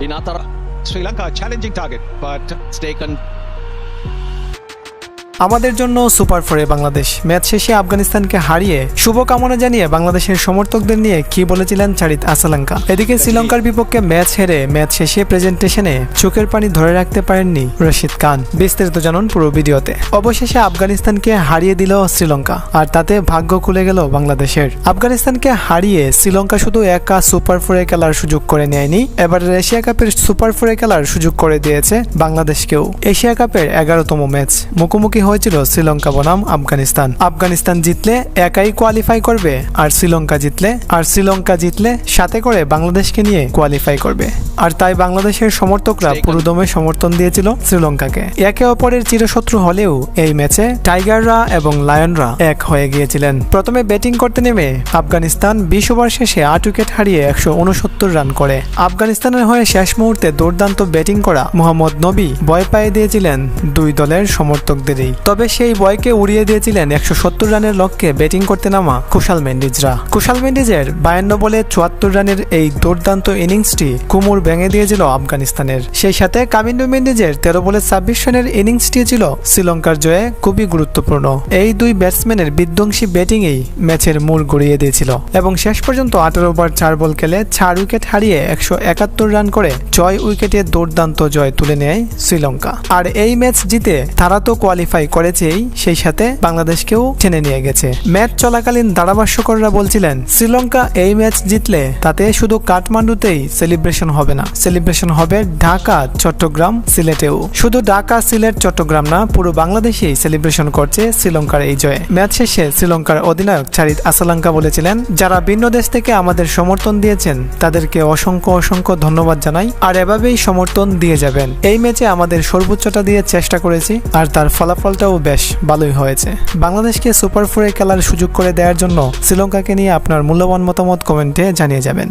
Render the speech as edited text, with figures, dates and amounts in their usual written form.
In Athara, Sri Lanka, a challenging target, but it's taken. আমাদের জন্য super ফোরে Bangladesh match শেষে আফগানিস্তানকে হারিয়ে শুভকামনা জানিয়ে বাংলাদেশের সমর্থকদের নিয়ে কি বলেছিলেন চারিত আসালাঙ্কা। এদিকে শ্রীলঙ্কার বিপক্ষে ম্যাচ হেরে ম্যাচ শেষে প্রেজেন্টেশনে চোখের পানি ধরে রাখতে পারেননি রশিদ খান। বিস্তারিত জানুন পুরো ভিডিওতে। অবশেষে আফগানিস্তানকে হারিয়ে দিল শ্রীলঙ্কা, আর তাতে ভাগ্য খুলে গেল বাংলাদেশের। আফগানিস্তানকে হারিয়ে শ্রীলঙ্কা শুধু একা সুপার ফোরে খেলার সুযোগ করে নেয়নি, এবার এশিয়া কাপের সুপার ফোরে খেলার সুযোগ করে দিয়েছে বাংলাদেশকেও। এশিয়া কাপের 11তম ম্যাচ মুখোমুখি হয়েছিল শ্রীলঙ্কা বনাম আফগানিস্তান। আফগানিস্তান জিতলে একাই কোয়ালিফাই করবে, আর শ্রীলঙ্কা জিতলে সাথে করে বাংলাদেশকে নিয়ে কোয়ালিফাই করবে। আর তাই বাংলাদেশের সমর্থকরা পুরোদমে সমর্থন দিয়েছিল শ্রীলঙ্কাকে। একে অপরের চিরশত্রু হলেও এই ম্যাচে টাইগাররা এবং লায়নরা এক হয়ে গিয়েছিলেন। প্রথমে ব্যাটিং করতে নেমে আফগানিস্তান 20 ওভার শেষে 8 উইকেট হারিয়ে 169 রান করে। আফগানিস্তানের হয়ে শেষ মুহূর্তে দুর্দান্ত ব্যাটিং করা মোহাম্মদ নবী ভয় পাইয়ে দিয়েছিলেন দুই দলের সমর্থকদেরই। তবে সেই বয়কে উড়িয়ে দিয়েছিলেন 170 রানের লক্ষ্যে ব্যাটিং করতে নামা কুশাল মেন্ডিজরা। কুশাল মেন্ডিজের 52 বলে 74 রানের এই দুর্দান্ত ইনিংসটি কুমুর ভেঙে দিয়েছিল আফগানিস্তানের। সেই সাথে কামিন্ডু মেন্ডিজের 13 বলে 26 রানের ইনিংসটি ছিল শ্রীলঙ্কার জয়ে খুবই গুরুত্বপূর্ণ। এই দুই ব্যাটসম্যানের বিধ্বংসী ব্যাটিংয়েই ম্যাচের মূল গড়িয়ে দিয়েছিল এবং শেষ পর্যন্ত 18 ওভার 4 বল খেলে 4 উইকেট হারিয়ে 171 রান করে 6 উইকেটে দুর্দান্ত জয় তুলে নেয় শ্রীলঙ্কা। আর এই ম্যাচ জিতে তারা তো কোয়ালিফাই করেছেই, সেই সাথে বাংলাদেশকেও টেনে নিয়ে গেছে। ম্যাচ চলাকালীন ধারাভাষ্যকররা বলছিলেন শ্রীলঙ্কা এই ম্যাচ জিতলে তাতে শুধু কাঠমান্ডুতেই সেলিব্রেশন হবে না, সেলিব্রেশন হবে ঢাকা, চট্টগ্রাম, সিলেটেও। শুধু ঢাকা, সিলেট, চট্টগ্রাম না, পুরো বাংলাদেশেই সেলিব্রেশন করছে শ্রীলঙ্কার এই জয়ে। ম্যাচ শেষে শ্রীলঙ্কার অধিনায়ক চারিত আসালাঙ্কা বলেছিলেন, যারা ভিন্ন দেশ থেকে আমাদের সমর্থন দিয়েছেন তাদেরকে অসংখ্য ধন্যবাদ জানাই, আর এভাবেই সমর্থন দিয়ে যাবেন। এই ম্যাচে আমাদের সর্বোচ্চটা দিয়ে চেষ্টা করেছি, আর তার ফলাফলটাও বেশ ভালোই হয়েছে। বাংলাদেশকে সুপার ফোরে খেলার সুযোগ করে দেওয়ার জন্য শ্রীলঙ্কাকে নিয়ে আপনার মূল্যবান মতামত কমেন্টে জানিয়ে যাবেন।